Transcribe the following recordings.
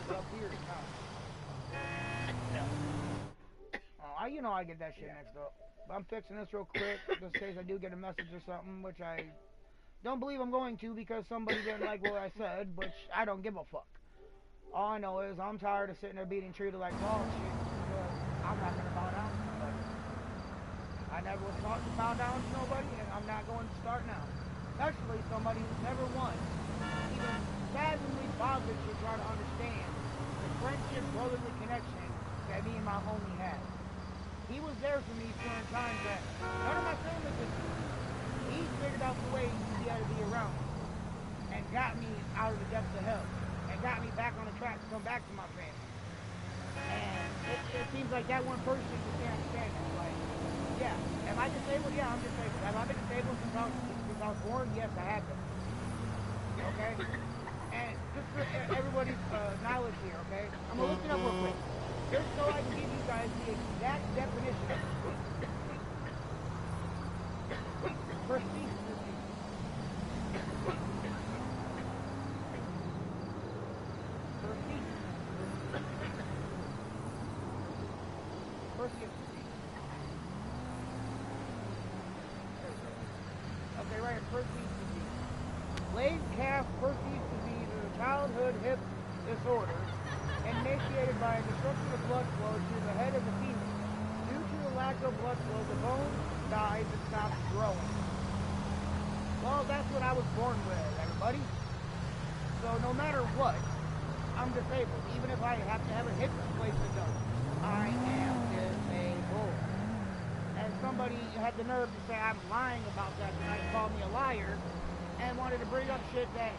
but up here, no. You know I get that shit mixed up. But I'm fixing this real quick, just in case I do get a message or something, which I don't believe I'm going to because somebody didn't like what I said, which I don't give a fuck. All I know is I'm tired of sitting there being treated like dog shit because I'm not going to bow down to nobody. I never was taught to bow down to nobody, and I'm not going to start now. Especially somebody who's never won, even fathomably bothered to try to understand the friendship, brotherly connection that me and my homie had. He was there for me during times that none of my family could do. He figured out the way he had to be around me and got me out of the depths of hell and got me back on the track to come back to my family. And it seems like that one person just can't understand that. Like, yeah, am I disabled? Yeah, I'm disabled. Have I been disabled since I was born? Yes, I have been. Okay? And just for everybody's knowledge here, okay? I'm going to look it up real quick. Just so I can give you guys the exact definition of prosthesis disease. Prosthesis disease. Okay, right here, prosthesis disease. Leg calf prosthesis disease is a childhood hip disorder initiated by a disruption of blood flow to the head of the femur. Due to the lack of blood flow, the bone dies and stops growing. Well, that's what I was born with, everybody. So no matter what, I'm disabled. Even if I have to have a hip replacement done, I am disabled. And somebody had the nerve to say I'm lying about that tonight, called me a liar, and wanted to bring up shit that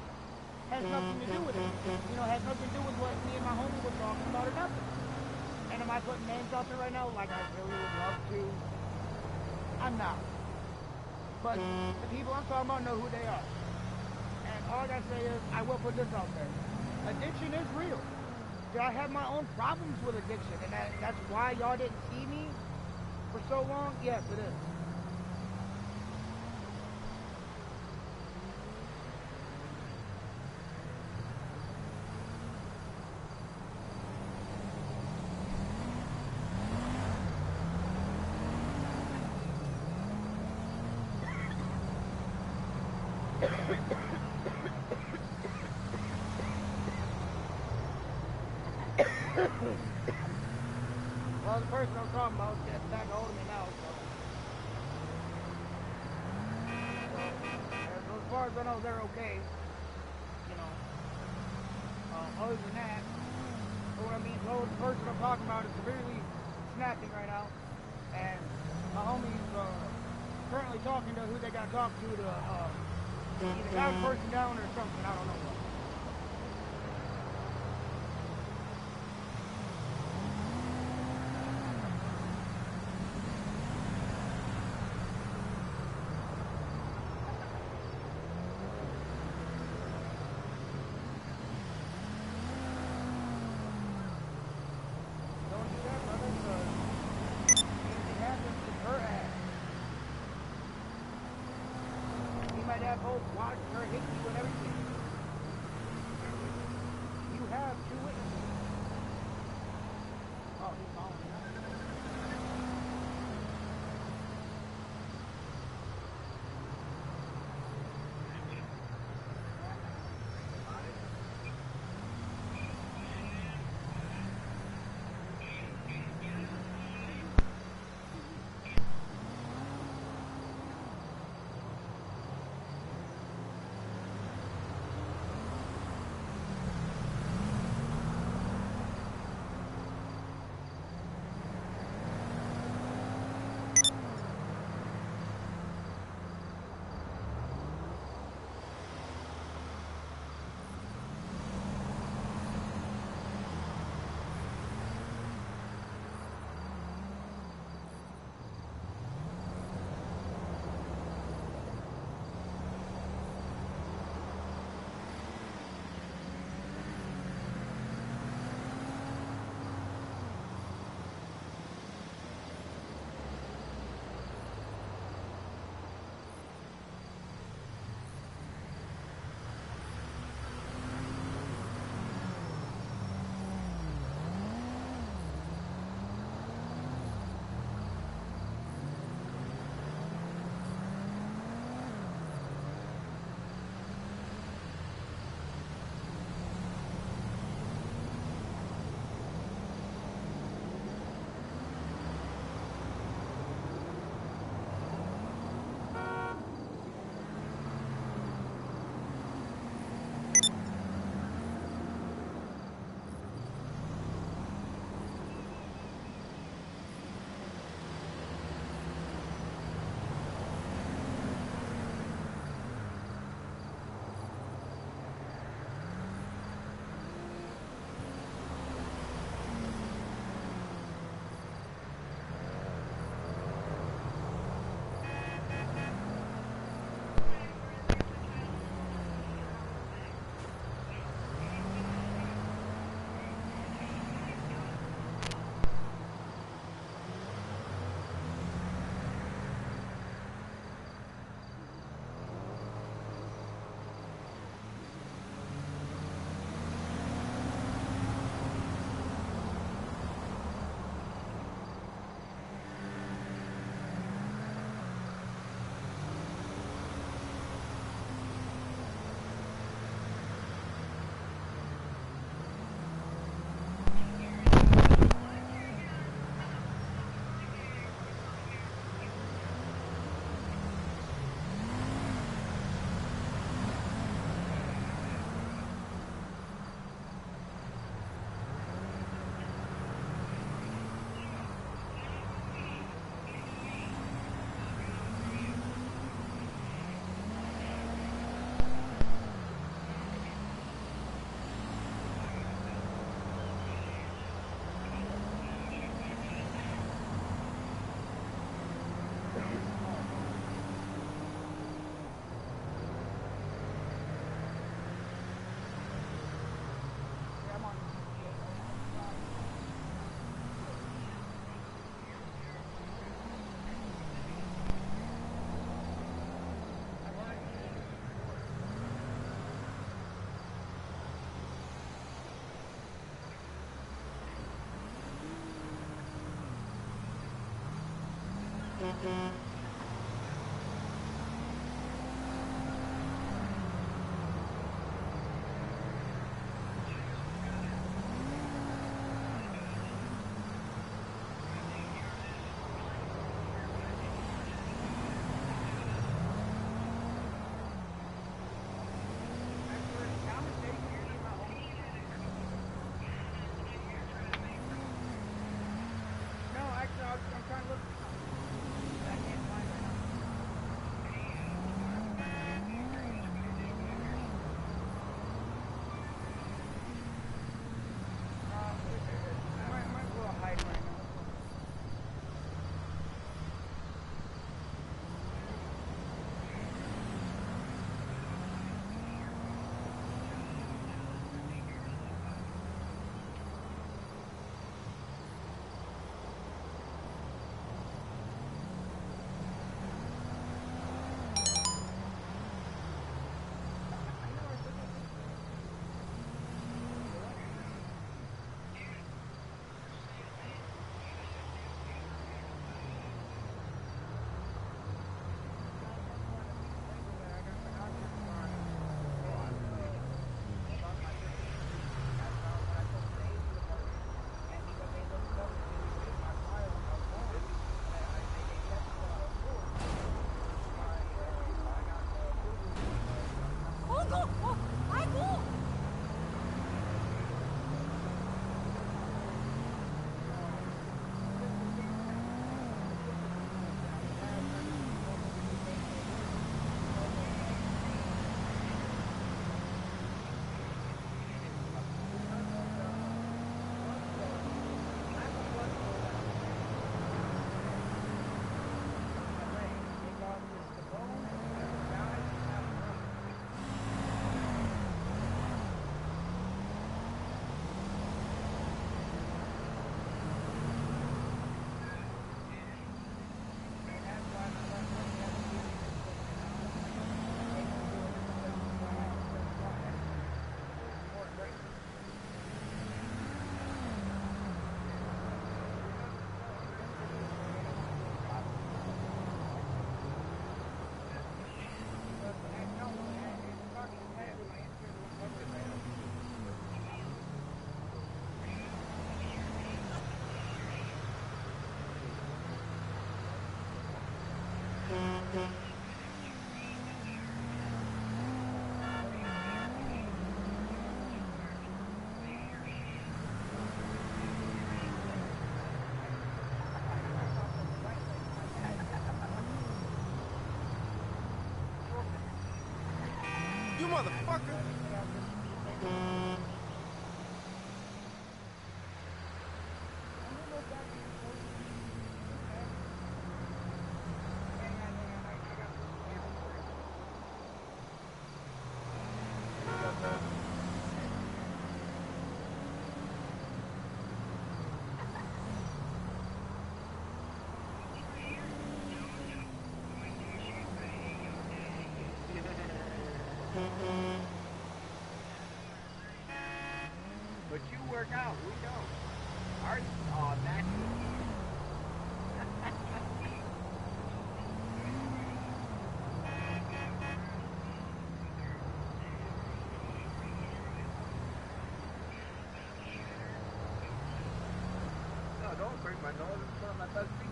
has nothing to do with it. You know, has nothing to do with what me and my homie were talking about or nothing. And am I putting names out there right now like I really would love to? I'm not. But the people I'm talking about know who they are. And all I gotta say is, I will put this out there. Addiction is real. Do I have my own problems with addiction? And that's why y'all didn't see me for so long? Yes, it is. Well, the person I'm talking about is getting back a hold of me now, so as far as I know, they're okay. You know, other than that, so what I mean, so the person I'm talking about is severely snapping right now, and my homie's currently talking to who they got to talk to either calm the person down or something, I don't know what. That whole watch her hit you and everything. You motherfucker! But you work out, we don't. Ours is all natural. No, don't break my nose. It's one of my best features.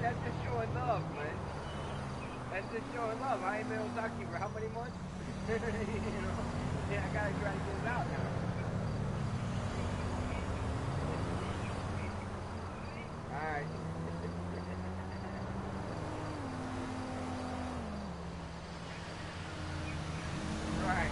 That's just showing love, man. That's just showing love. I ain't been able to talk to you for how many months? You know? Yeah, I gotta try to get it out now. Alright. Right.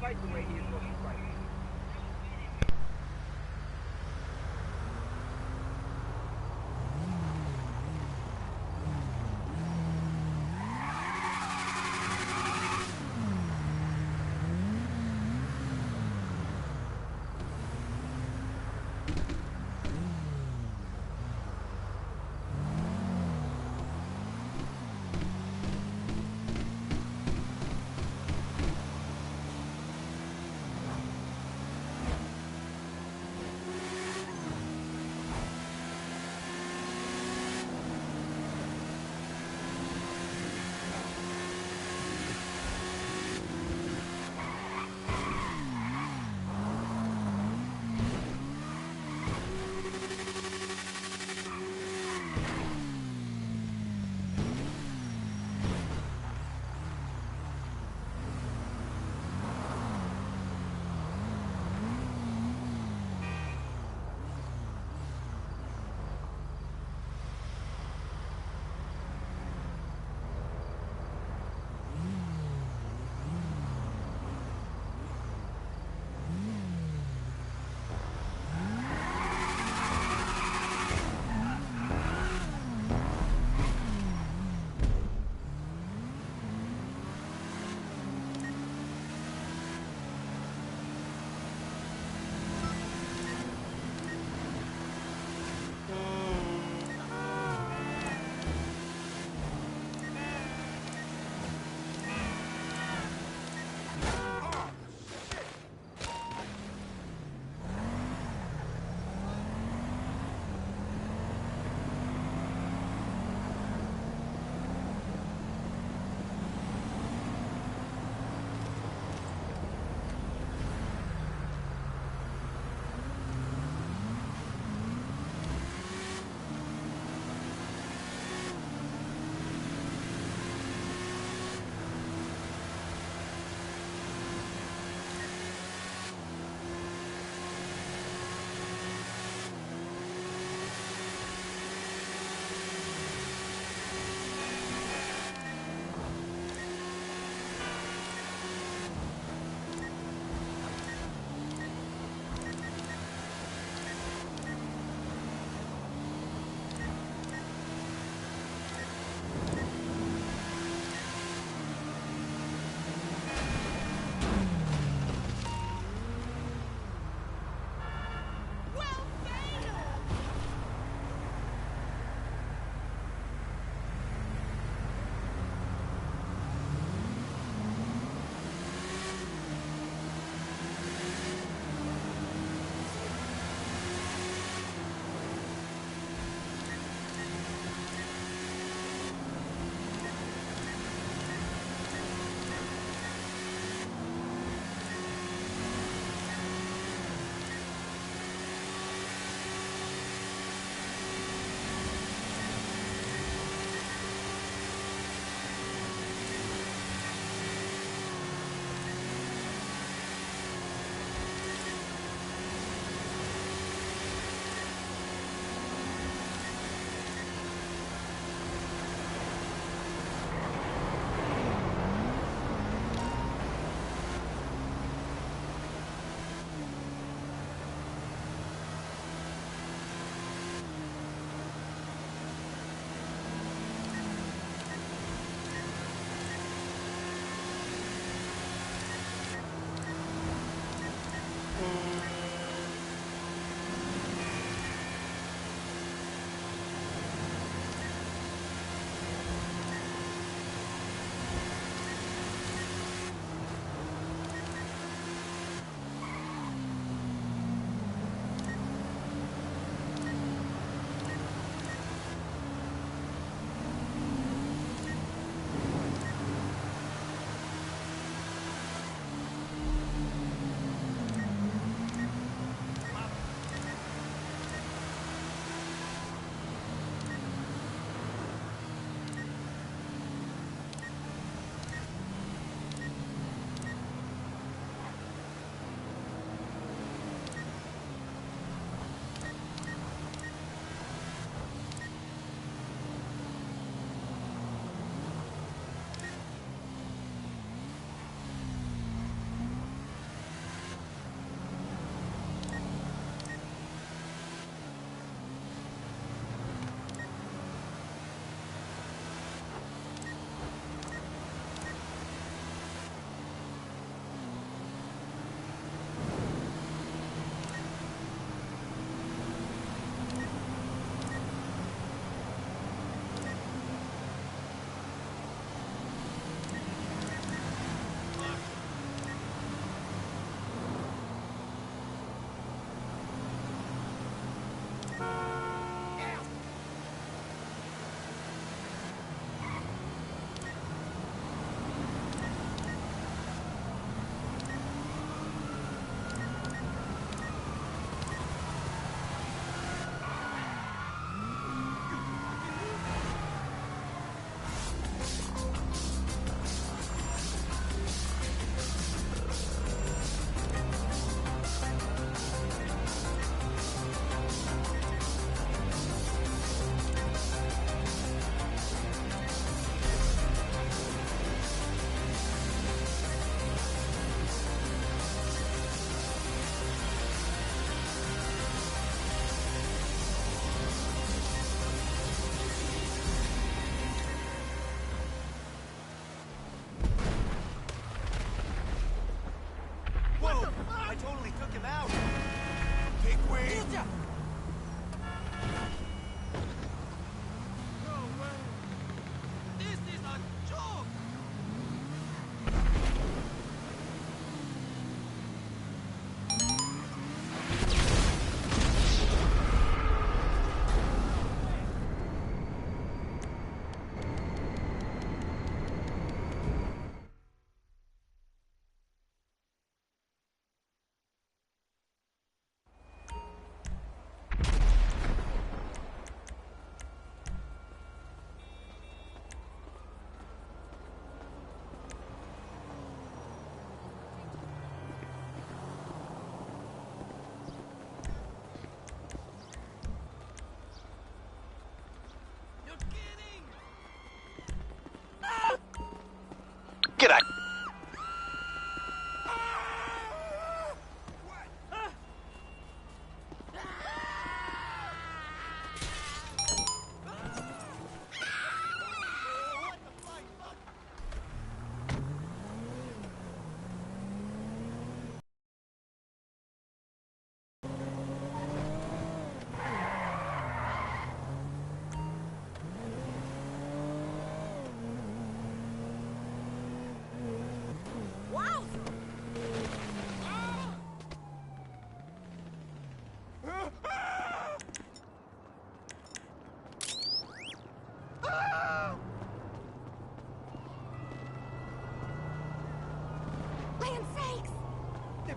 fight the way he is supposed to fight.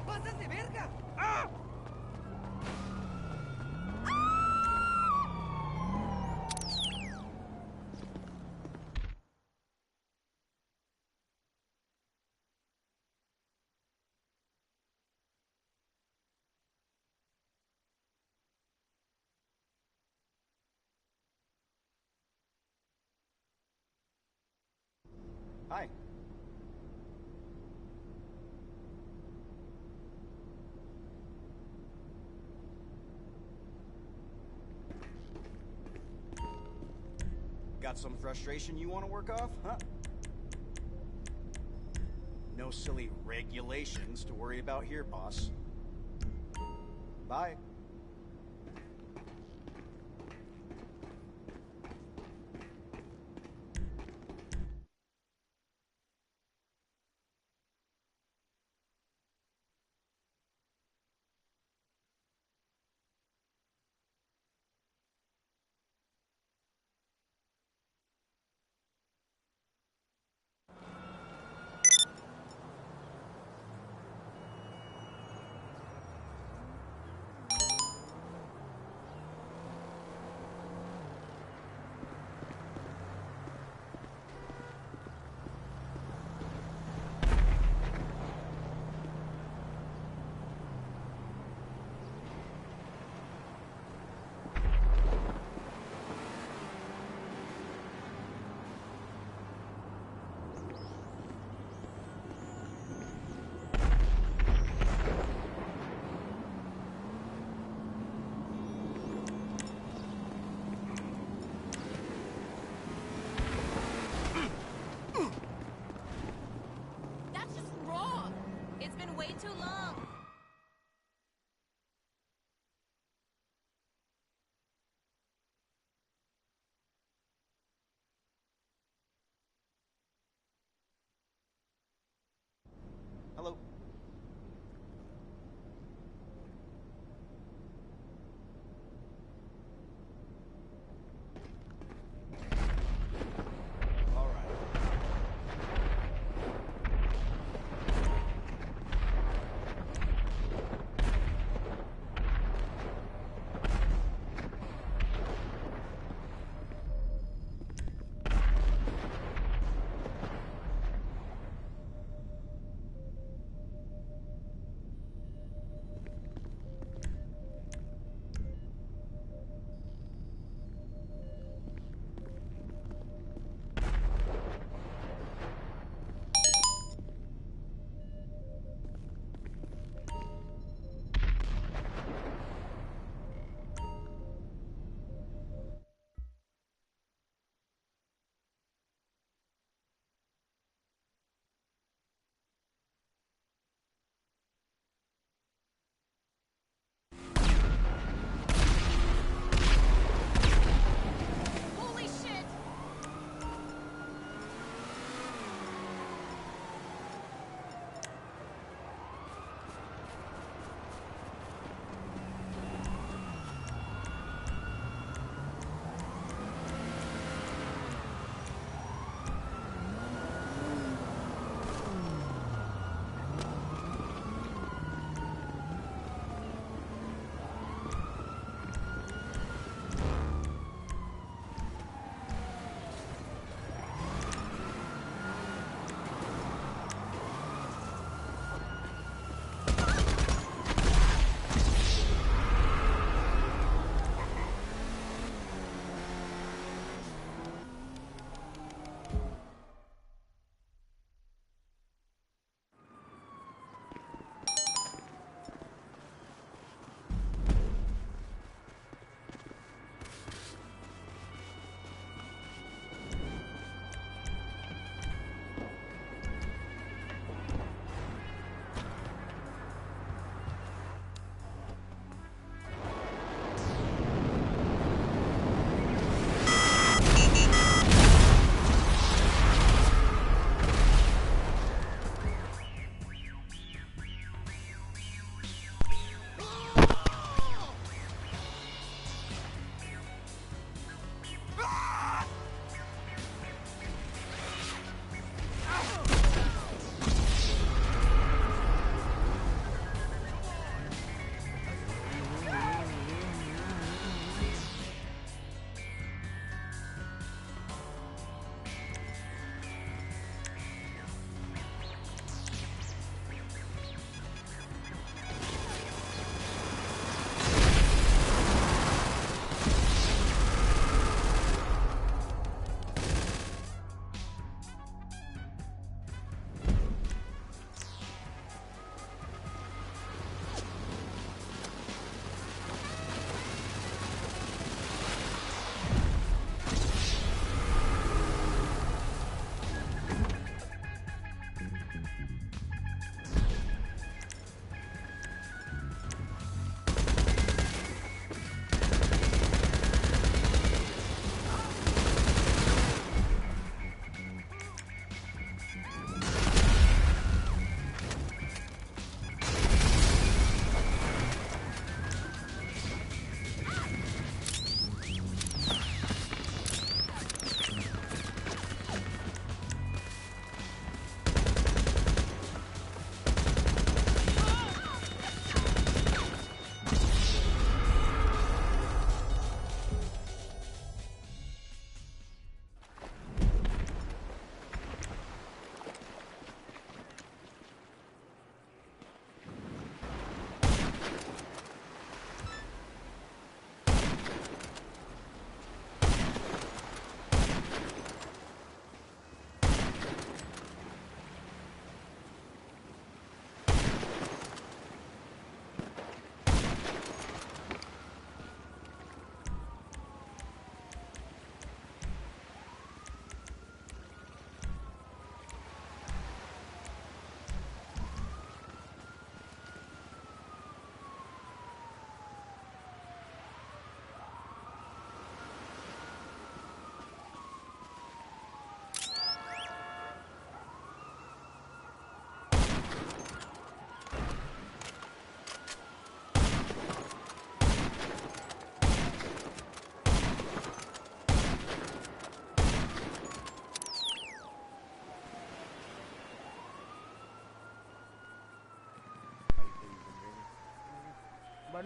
pasas de verga! ¡Ah! Hi. Got some frustration you want to work off, huh? No silly regulations to worry about here, boss. Bye.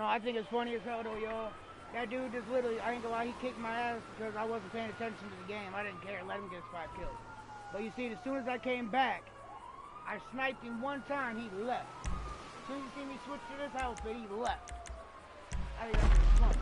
No, I think it's funny as hell though, y'all. That dude just literally, I ain't gonna lie, he kicked my ass because I wasn't paying attention to the game. I didn't care, let him get his 5 kills. But you see, as soon as I came back, I sniped him one time, he left. As soon as you see me switch to this outfit, he left. I think that's funny.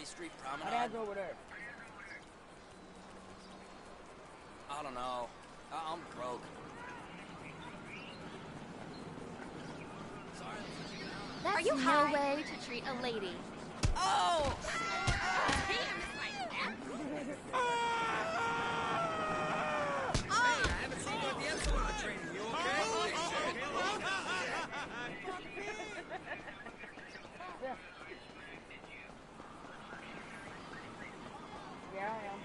Street My Promenade? dad's over there. I don't know. I'm broke. Sorry. That's you no high? way to treat a lady. Oh! Damn, it's like that. Hey, I haven't seen you at the Epsilon training. You okay? Yeah, I am.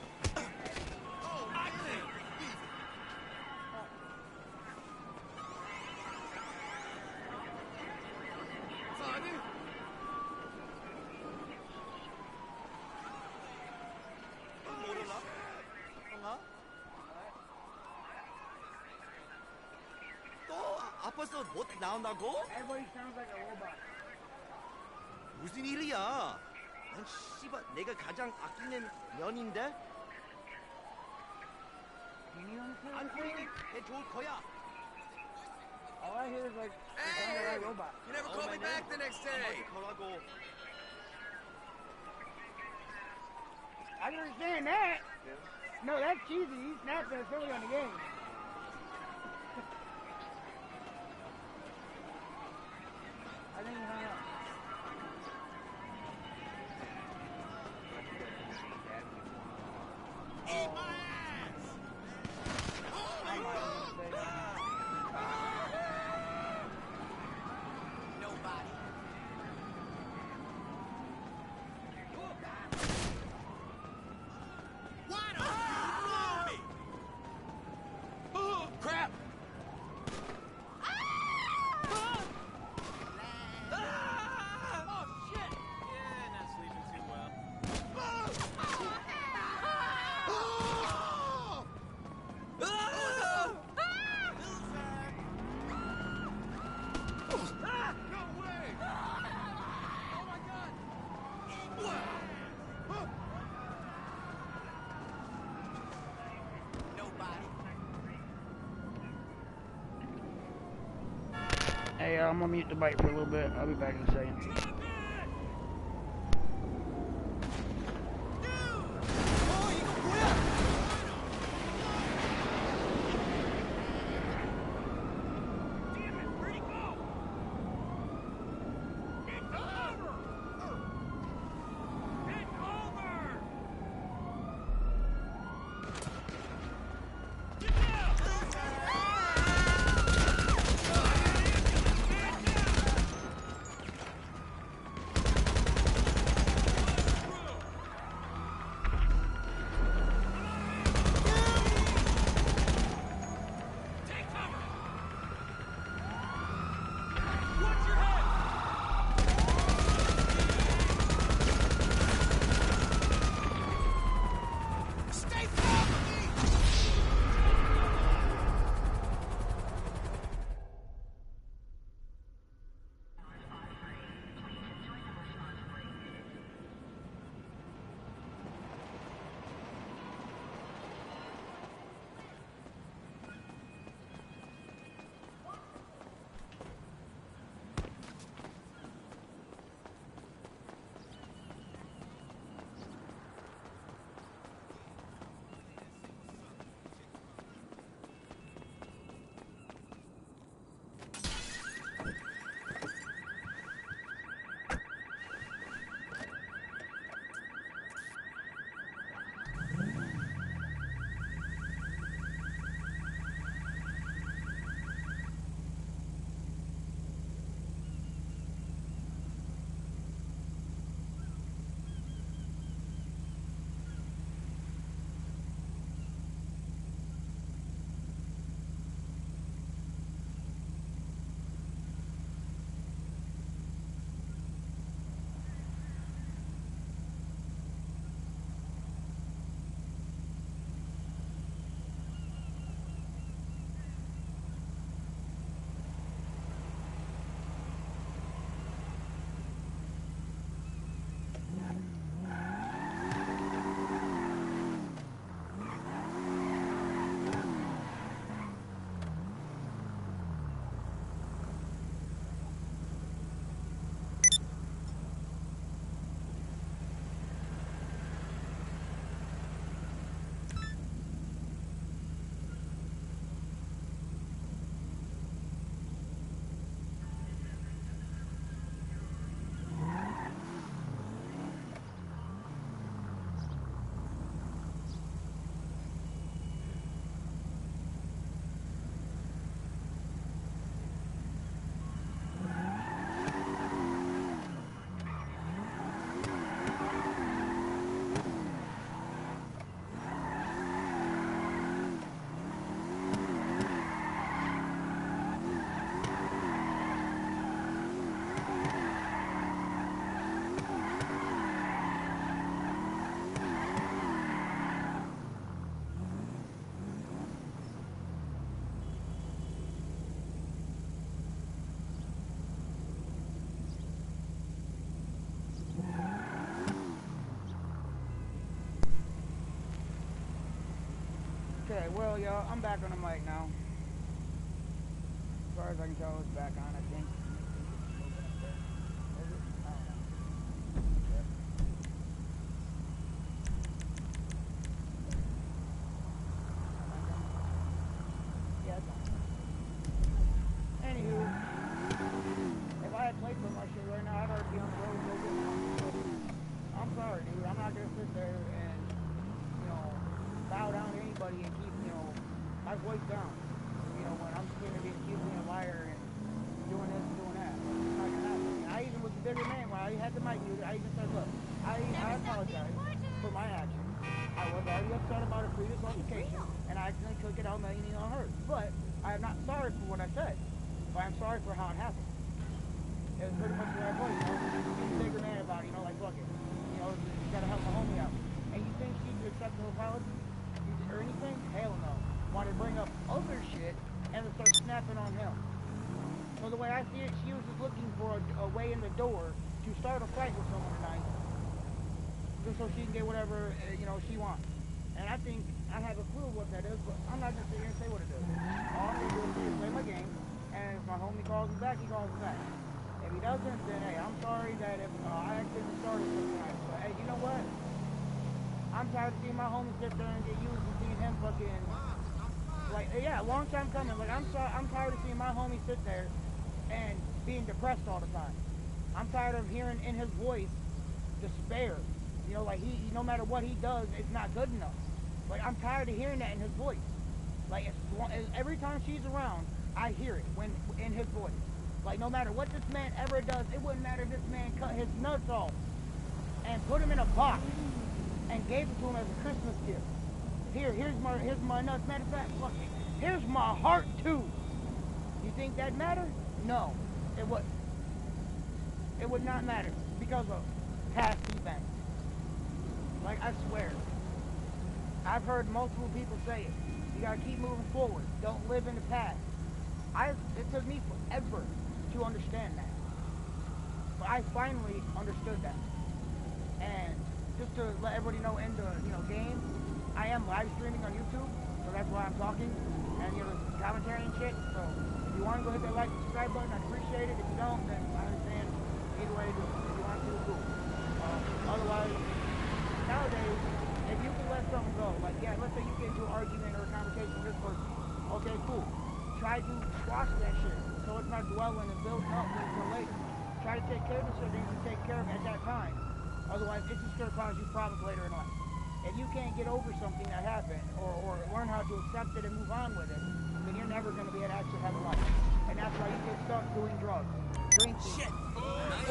몰라? 형아? 또 아파서 못 나온다고? Everybody sounds like a robot. 무슨 일이야? 난 씨발 내가 가장 아끼는 년인데? Can you understand? 안 보이니 내 좋을 거야. All I hear is like, it sounds Hey! like a robot. You never call me back the next day. 거라고. I can understand that. No, that's cheesy. He snapped at Philly on the game. I think he hung up. Eat my ass! I might have made a mistake. Nobody. Why don't you me? Oh, crap! Oh shit! Yeah, not sleeping too well. No way! Oh my god! Nobody. Hey, I'm gonna mute the bike for a little bit. I'll be back in a second. Okay, well, yeah, I'm back on the mic now. As far as I can tell, it's back on, I think. Is it? I don't know. Yeah, it's on. Anywho, if I had played so much shit right now, I'd already be on the road so good now. I'm sorry, dude. I'm not gonna sit there and, you know, bow down to anybody and keep, you know, my voice down. You know, when I'm sitting there being accused of being a liar and doing this and doing that. It's not gonna happen. I even was a bigger man when I had the mic muted. I even said, look, I apologize for my actions. I was already upset about a previous altercation, and I accidentally took it out and you know, hurt. But I am not sorry for what I said. But I'm sorry for how it happened. It was pretty much the right point, you know. Be a bigger man about it, you know, like, fuck it. You know, you gotta help my homie out. And you think she'd accept no apology? Or anything? Hell no. Want to bring up other shit and then start snapping on him. So the way I see it, she was just looking for a way in the door to start a fight with someone tonight, just so she can get whatever, you know, she wants. And I think I have a clue what that is, but I'm not gonna sit here and say what it is. All I'm gonna do is play my game, and if my homie calls me back, he calls me back. If he doesn't, then hey, I'm sorry that if I accidentally started something tonight. But hey, you know what? I'm tired of seeing my homie sit there and get used and seeing him fucking, like, yeah, a long time coming. Like, I'm tired of seeing my homie sit there and being depressed all the time. I'm tired of hearing in his voice despair. You know, like, he no matter what he does, it's not good enough. Like, I'm tired of hearing that in his voice. Like, every time she's around, I hear it in his voice. Like, no matter what this man ever does, it wouldn't matter if this man cut his nuts off and put him in a box and gave it to him as a Christmas gift. Here's my nuts. Matter of fact, fuck it. Here's my heart too. You think that matter? No, it would. It would not matter because of past events. Like, I swear, I've heard multiple people say it. You gotta keep moving forward. Don't live in the past. It took me forever to understand that, but I finally understood that. And just to let everybody know, in the game, I am live streaming on YouTube, so that's why I'm talking and commentary and shit. So if you want to go hit that like and subscribe button, I'd appreciate it. If you don't, then I understand. Either way, do it. If you want to, cool. Otherwise, nowadays, if you can let something go, like, yeah, let's say you get into an argument or a conversation with this person, okay, cool. Try to squash that shit so it's not dwelling and building up until later. Try to take care of the shit things you take care of at that time. Otherwise, it's just going to cause you problems later in life. If you can't get over something that happened or learn how to accept it and move on with it, then you're never going to be able to actually have a life. And that's why you get stuck doing drugs, drinking,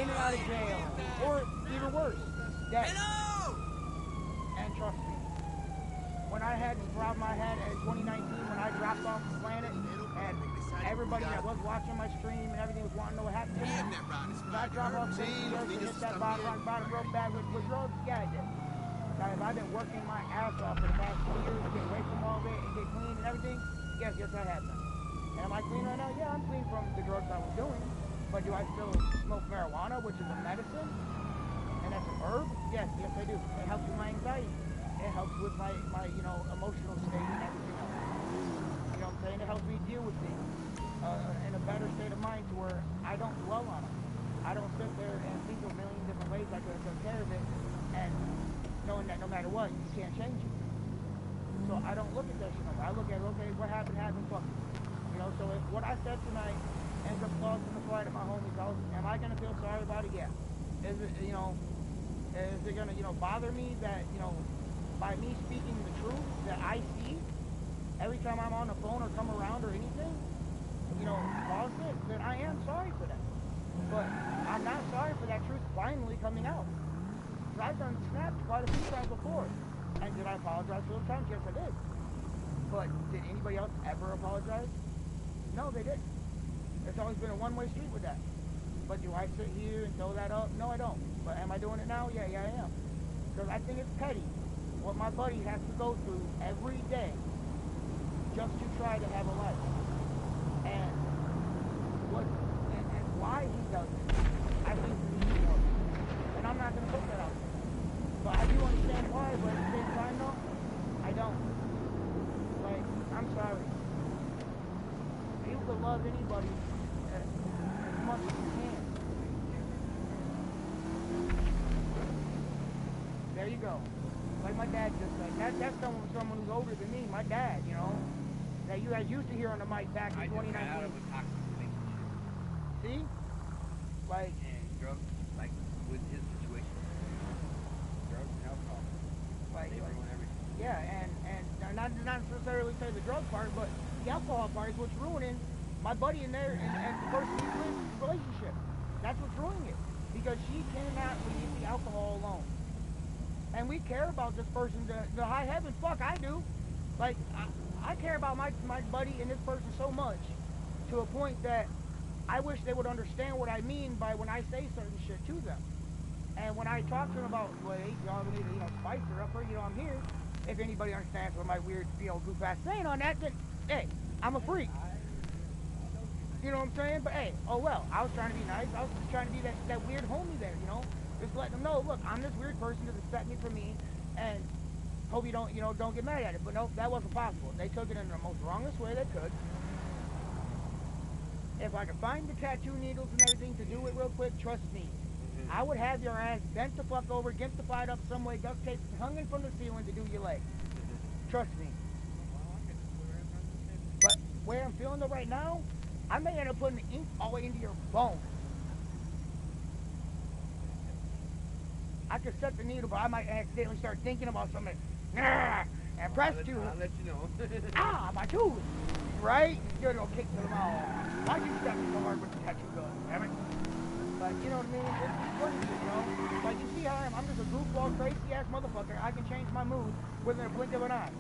in and out of jail, or even worse, death. And trust me, when I had the problem I had in 2019, when I dropped off the planet, and everybody that was watching my stream and everything was wanting to know what happened to me, did I drop off the planet and hit that rock bottom broke back with drugs? Yeah, I did. Now, if I've been working my ass off for the past 2 years to get away from all of it and get clean and everything, yes, I have been. And am I clean right now? Yeah, I'm clean from the drugs I was doing. But do I still smoke marijuana, which is a medicine? And that's an herb? Yes, I do. It helps with my anxiety. It helps with my emotional state and everything else. You know what I'm saying? It helps me deal with things in a better state of mind to where I don't dwell on them. I don't sit there and think of a million different ways I could have taken care of it, and knowing that no matter what, you can't change it. So I don't look at that shit no more. I look at, okay, what happened, fuck it. You know, so if what I said tonight ends up causing the fight at my homie's house, am I gonna feel sorry about it? Yeah. Is it, is it gonna, bother me that, by me speaking the truth that I see every time I'm on the phone or come around or anything, caused it? Then I am sorry for that. But I'm not sorry for that truth finally coming out. I've done snapped quite a few times before. And did I apologize for those times? Yes, I did. But did anybody else ever apologize? No, they didn't. It's always been a one-way street with that. But do I sit here and throw that up? No, I don't. But am I doing it now? Yeah, I am. Because I think it's petty what my buddy has to go through every day just to try to have a life. And why he does it, I think is more. And I'm not going to put that out there. But I do understand why, but at the same time, though, I don't. Like, sorry. You can love anybody as much as you can. There you go. Like my dad just said. That's someone who's older than me. My dad, you know. That you guys used to hear on the mic back in 2019. I just got out of a toxic relationship. See? Like, And drugs, like, with his situation. Drugs and alcohol. They ruin everything. yeah, and not necessarily say the drug part, but the alcohol part is what's ruining my buddy in there and the person he's with relationship. That's what's ruining it. Because she cannot leave the alcohol alone. And we care about this person to the high heaven. Fuck, I do. Like, I care about my buddy and this person so much to a point that I wish they would understand what I mean by when I say certain shit to them. And when I talk to them about, well, hey, y'all need to, spice her up, or, I'm here. If anybody understands what my weird, goof ass saying on that, then, hey, I'm a freak. You know what I'm saying? But, hey, oh well, I was trying to be nice. I was just trying to be that weird homie there, Just letting them know, look, I'm this weird person that's expecting for me, and hope you don't get mad at it. But no, that wasn't possible. They took it in the most wrongest way they could. If I could find the tattoo needles and everything to do it real quick, trust me, I would have your ass bent the fuck over, gimpsified up some way, duct tape hung in from the ceiling to do your leg. Trust me. But where I'm feeling it right now, I may end up putting the ink all the way into your bone. I could set the needle, but I might accidentally start thinking about something. And press too. I'll let you know. My tooth. Right? You're gonna kick to them all. Why'd you step me so hard with the tattoo gun? Damn it. But you know what I mean? It's funny, Like you see how I'm just a goofball, crazy ass motherfucker. I can change my mood within a blink of an eye.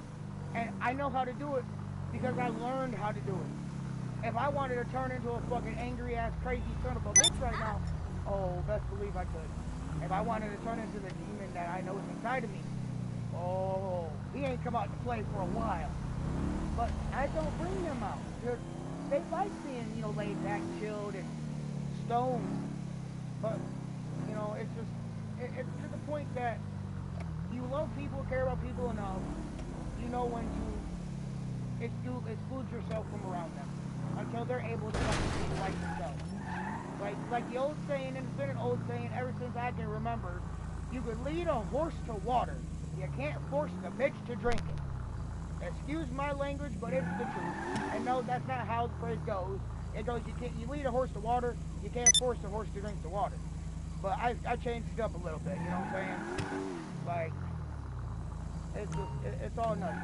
And I know how to do it because I learned how to do it. If I wanted to turn into a fucking angry ass crazy son of a bitch right now, oh, best believe I could. If I wanted to turn into the demon that I know is inside of me, oh, he ain't come out to play for a while. But I don't bring them out. They like being, laid back, chilled, and stoned. But, it's to the point that you love people, care about people enough, when you exclude yourself from around them until they're able to be like themselves. Like the old saying, and it's been an old saying ever since I can remember, you could lead a horse to water. You can't force the bitch to drink it. Excuse my language, but it's the truth. And no, that's not how the phrase goes. It goes, you lead a horse to water, you can't force the horse to drink the water. But I changed it up a little bit, you know what I'm saying? Like, it's all nuts,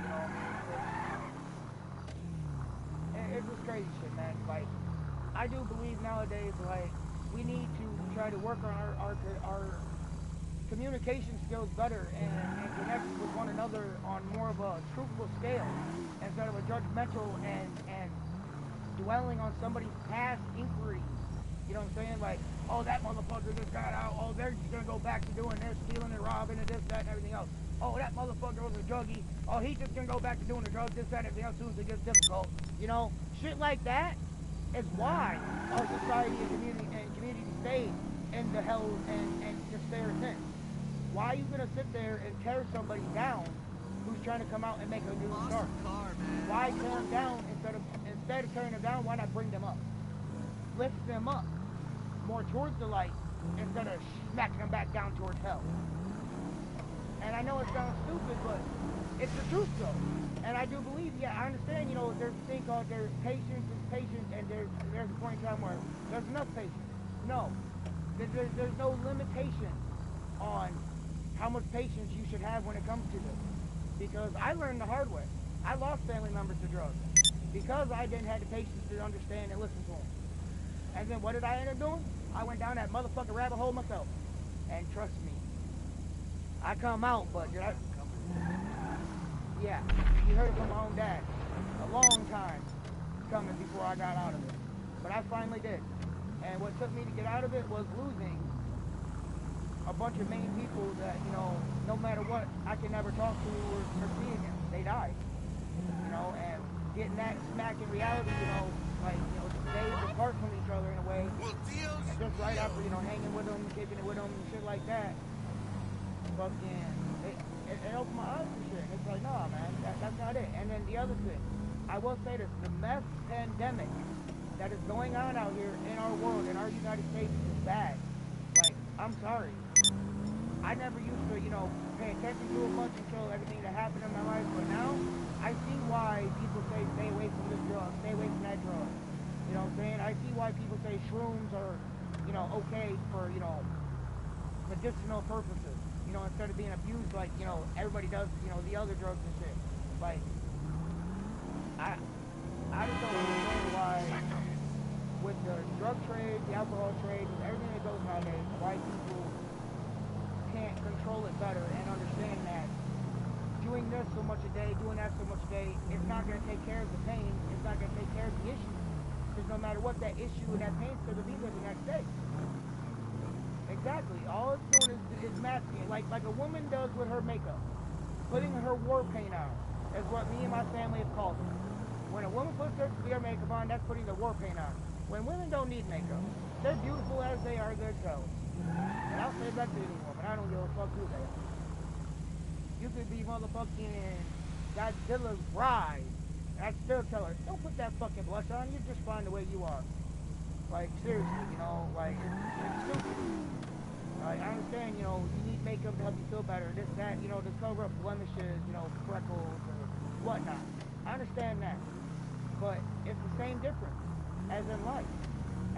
It's just crazy shit, man. Like, I do believe nowadays, like, we need to try to work on our communication skills better and connect with one another on more of a truthful scale instead of a judgmental and dwelling on somebody's past inquiries. You know what I'm saying? Like, oh, that motherfucker just got out. Oh, they're just going to go back to doing this, stealing and robbing and this, that, and everything else. Oh, that motherfucker was a druggie. Oh, he's just going to go back to doing the drugs, this, that, and everything else as soon as it gets difficult. Shit like that is why our society and community stay in the hell and despair since. Why are you going to sit there and tear somebody down who's trying to come out and make a new start? Why tear them down instead of tearing them down, why not bring them up? Lift them up more towards the light instead of smacking them back down towards hell. And I know it sounds stupid, but it's the truth though. And I do believe, I understand, there's a thing called there's patience, and there's a point in time where there's enough patience. No. There's no limitation on how much patience you should have when it comes to this. Because I learned the hard way. I lost family members to drugs. Because I didn't have the patience to understand and listen to them. And then what did I end up doing? I went down that motherfucking rabbit hole myself. And trust me, I come out, but did I? Yeah, you heard it from my own dad. A long time coming before I got out of it. But I finally did. And what took me to get out of it was losing a bunch of main people that, no matter what, I can never talk to or see again. They died. And getting that smack in reality, days apart from each other in a way. And just right after, hanging with them, kicking it with them, and shit like that. Fucking, it opened my eyes to shit. It's like, nah, man, that's not it. And then the other thing, I will say this, the meth pandemic that is going on out here in our world, in our United States, is bad. Like, I'm sorry. I never used to, pay attention to it much until everything that happened in my life, but now I see why people say stay away from this drug, stay away from that drug. You know what I'm saying? I see why people say shrooms are, okay for, medicinal purposes. Instead of being abused like, everybody does, the other drugs and shit. Like, I just don't understand why, with the drug trade, the alcohol trade, with everything that goes nowadays, why people can't control it better and understand that doing this so much a day, doing that so much a day, is not going to take care of the pain, it's not going to take care of the issue. Because no matter what that issue and that pain's going to be there the next day. Exactly. All it's doing is masking, like a woman does with her makeup. Putting her war paint on is what me and my family have called it. When a woman puts their makeup on, that's putting the war paint on. When women don't need makeup, they're beautiful as they are themselves. And I'll say that to any woman. I don't give a fuck who they are. You could be motherfucking Godzilla's bride, and I'd still tell her, don't put that fucking blush on. You're just fine the way you are. Like, seriously, like, it's stupid. Like, I understand, you need makeup to help you feel better, this, that, to cover up blemishes, freckles, or whatnot. I understand that. But it's the same difference as in life.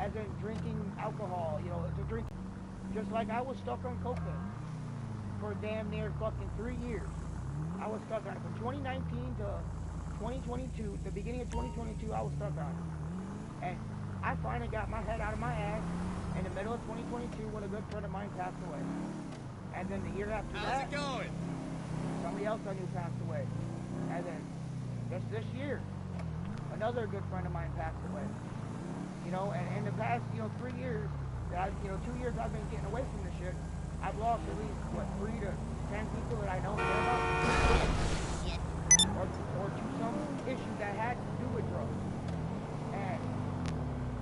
As in drinking alcohol, to drink. Just like I was stuck on cocaine for damn near fucking 3 years. I was stuck on it from 2019 to 2022, the beginning of 2022, I was stuck on it. And I finally got my head out of my ass in the middle of 2022 when a good friend of mine passed away. And then the year after How's it going? somebody else I knew passed away. And then just this year, another good friend of mine passed away. And in the past, 3 years, that 2 years I've been getting away from this shit, I've lost at least, 3 to 10 people that I know care about. Or to some issue that had to do with drugs. And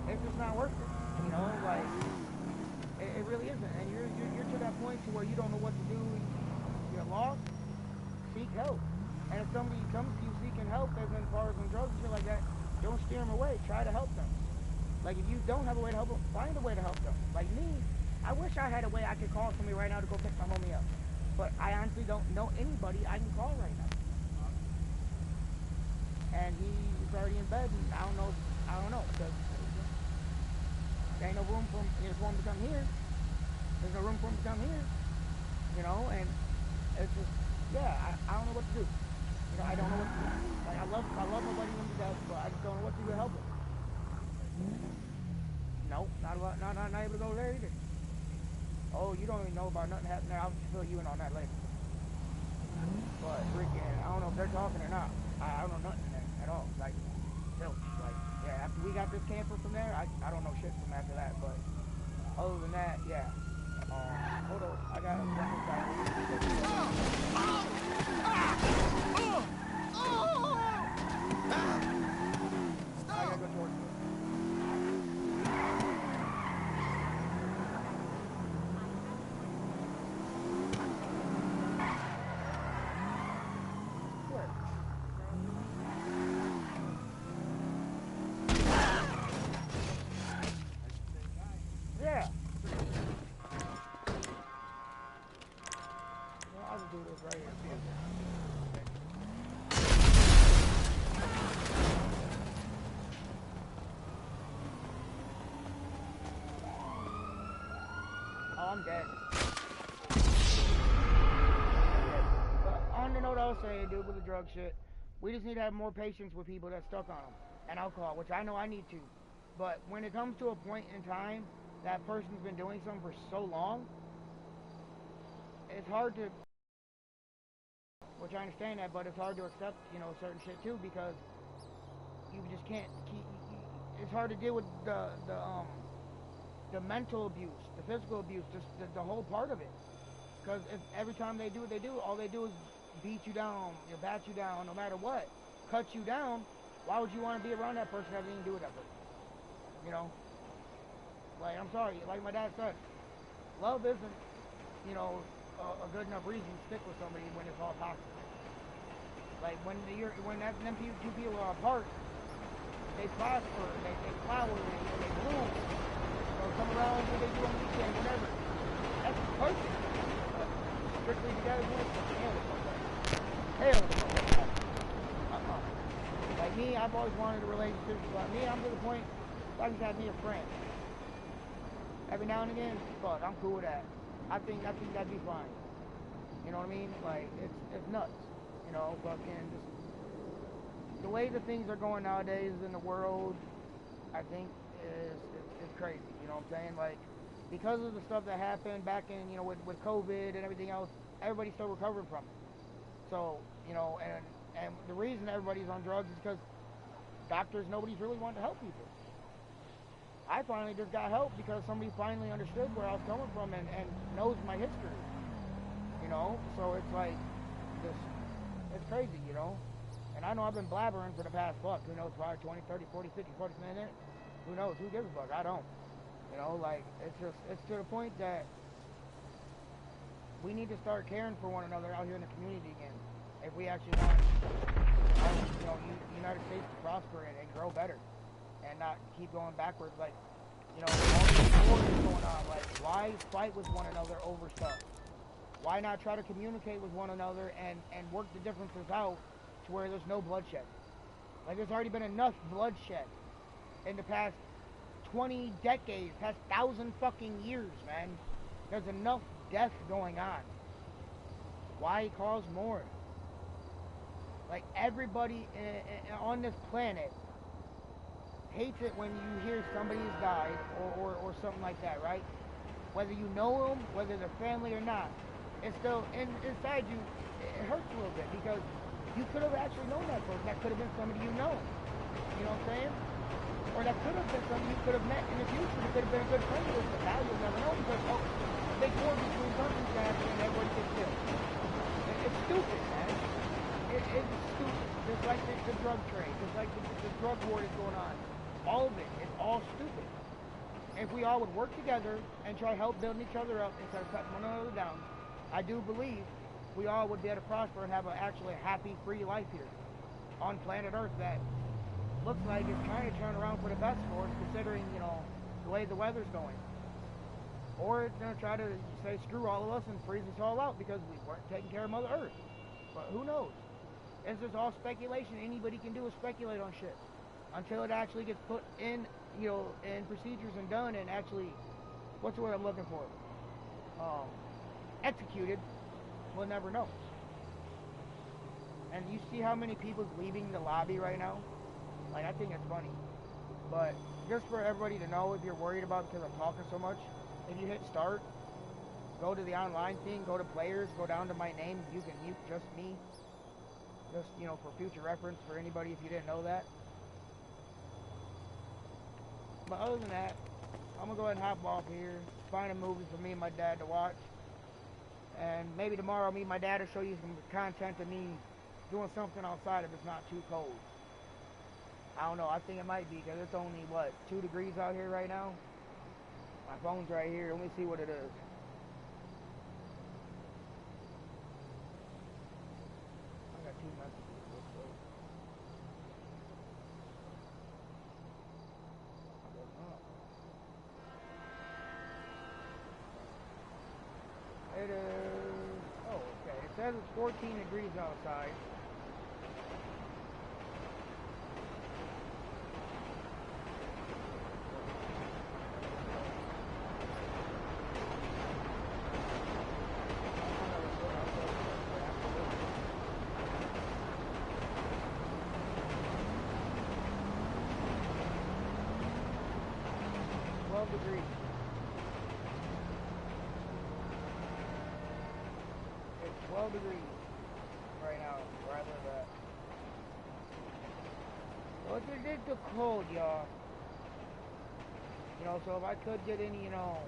it's just not worth it. Like, it really isn't. And you're to that point to where you don't know what to do, you're lost, seek help. And if somebody comes to you seeking help, as in far as on drugs and shit like that, don't steer them away, try to help them. Like, if you don't have a way to help them, find a way to help them. Like me, I wish I had a way I could call somebody right now to go pick my homie up. But I honestly don't know anybody I can call right now. And he's already in bed, and I don't know, because there ain't no room for him to come here. There's no room for him to come here, and it's just, yeah, I don't know what to do. I don't know what to do. Like, I love my buddy to death, but I just don't know what to do to help him. Nope, not able to go there either. Oh, you don't even know about nothing happening there. I'll fill you in on that later. But freaking, I don't know if they're talking or not. I don't know nothing there at all. Like, still, like, yeah, after we got this camper from there, I don't know shit from after that. But other than that, yeah. Hold on, I got I gotta go towards it. Yeah. Well, I'll just do this right here. Oh, I'm dead. But on the note I was saying, dude, with the drug shit, we just need to have more patience with people that's stuck on them. And alcohol, which I know I need to. But when it comes to a point in time, that person's been doing something for so long, it's hard to, which I understand that, but it's hard to accept, certain shit too, because you just can't keep, it's hard to deal with the mental abuse, the physical abuse, just the whole part of it. Because if every time they do what they do, all they do is beat you down, bat you down, no matter what, cut you down, why would you want to be around that person that has anything to do with that person? Like, I'm sorry, like my dad said, love isn't, a good enough reason to stick with somebody when it's all toxic. Like, Like when them two people are apart, they prosper, they flower, they bloom. So come around, what they do on the weekend, whatever. That's perfect. But strictly together, hell no. Hell no. Like me, I've always wanted a relationship. But me, I'm to the point, I just have me a friend. Every now and again, fuck, I'm cool with that. I think that'd be fine. You know what I mean? Like, it's nuts. You know, fucking just the way that things are going nowadays in the world, I think is crazy. You know what I'm saying? Like, because of the stuff that happened back in, you know, with COVID and everything else, everybody's still recovering from it. So, you know, and the reason everybody's on drugs is because doctors, nobody's really wanting to help people. I finally just got help because somebody finally understood where I was coming from and knows my history. You know, so it's like, it's crazy, you know. And I know I've been blabbering for the past, who knows, probably 20, 30, 40, 50, 40 minutes. Who knows? Who gives a fuck? I don't. You know, like, it's to the point that we need to start caring for one another out here in the community again. If we actually want, you know, the United States to prosper and grow better. And not keep going backwards, like, you know, all these wars going on. Like, why fight with one another over stuff? Why not try to communicate with one another and work the differences out to where there's no bloodshed? Like, there's already been enough bloodshed in the past 20 decades, past 1,000 fucking years, man. There's enough death going on. Why cause more? Like, everybody on this planet hates it when you hear somebody has died or something like that, right? Whether you know them, whether they're family or not, it's still inside you. It hurts a little bit because you could have actually known that person. That could have been somebody you know. You know what I'm saying? Or that could have been somebody you could have met in the future. It could have been a good friend with, but now you'll never know because big war between countries happen and everybody gets killed. It's stupid, man. It's stupid. Just like the drug trade, just like the drug war that's going on. All of it is all stupid. If we all would work together and try to help build each other up instead of cutting one another down, I do believe we all would be able to prosper and have actually a happy, free life here on planet Earth that looks like it's trying to turn around for the best for us, considering, you know, the way the weather's going. Or it's going to try to say screw all of us and freeze us all out because we weren't taking care of Mother Earth. But who knows? It's just all speculation. Anybody can do is speculate on shit. Until it actually gets put in, you know, in procedures and done and actually, what's the word I'm looking for? Executed, we'll never know. And you see how many people's leaving the lobby right now? Like, I think it's funny. But just for everybody to know, if you're worried about because I'm talking so much, if you hit start, go to the online thing, go to players, go down to my name, you can mute just me. Just, you know, for future reference for anybody if you didn't know that. But other than that, I'm going to go ahead and hop off here, find a movie for me and my dad to watch. And maybe tomorrow me and my dad will show you some content of me doing something outside if it's not too cold. I don't know, I think it might be because it's only, 2 degrees out here right now? My phone's right here, let me see what it is. I got 2 messages. It is, okay, it says it's 14 degrees outside. Degrees. It's 12 degrees right now, where I live at. So it's a cold, y'all. You know, so if I could get any, you know,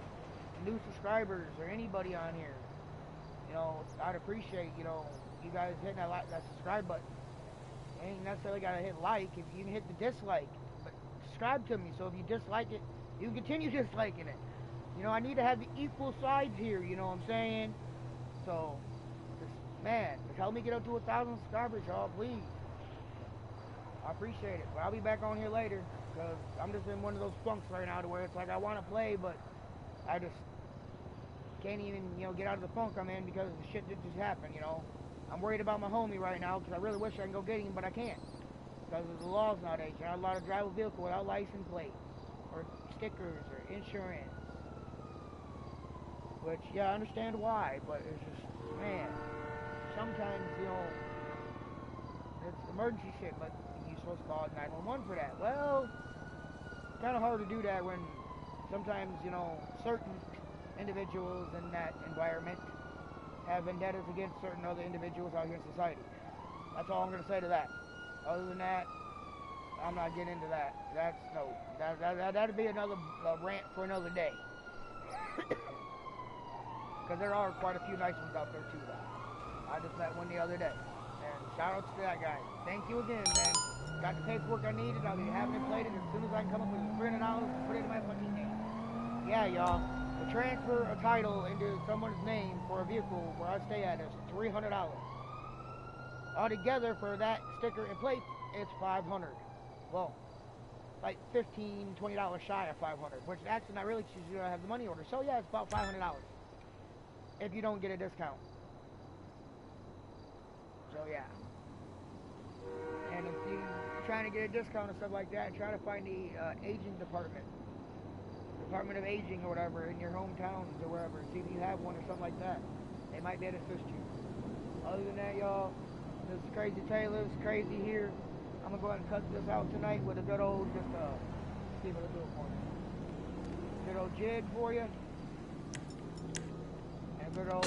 new subscribers or anybody on here, you know, I'd appreciate, you know, you guys hitting that subscribe button. You ain't necessarily gotta hit like, if you can hit the dislike, but subscribe to me, so if you dislike it, you can continue disliking it. You know, I need to have the equal sides here, you know what I'm saying? So, just Man, help me get up to 1,000 subscribers, y'all, please. I appreciate it. But I'll be back on here later, because I'm just in one of those funks right now to where it's like I want to play, but I just can't even, get out of the funk I'm in because the shit that just happened, I'm worried about my homie right now because I really wish I can go get him, but I can't. Because of the laws nowadays. You're not allowed to drive a vehicle without license plate, or stickers, or insurance. Which, yeah, I understand why, but it's just, man, sometimes, it's emergency shit, but you're supposed to call 911 for that. Well, it's kind of hard to do that when sometimes, certain individuals in that environment have vendettas against certain other individuals out here in society. That's all I'm going to say to that. Other than that, I'm not getting into that. That'd be another rant for another day. Because there are quite a few nice ones out there too, though. I just met one the other day. And shout outs to that guy. Thank you again, man. Got the paperwork I needed. I'll be having it plated as soon as I can come up with $300 to put it in my fucking name. Yeah, y'all. To transfer a title into someone's name for a vehicle where I stay at is $300. Altogether for that sticker and plate, it's $500. Well, like $15, $20 shy of $500, which actually not really because you don't have the money order. So yeah, it's about $500 if you don't get a discount. So yeah. And if you're trying to get a discount and stuff like that, try to find the aging department of Aging or whatever in your hometowns or wherever. See if you have one or something like that. They might be able to assist you. Other than that, y'all, this is Crazy Taylors, Crazy here. I'm going to go ahead and cut this out tonight with a good old, just see what it'll do it for me. Good old jig for you. And good old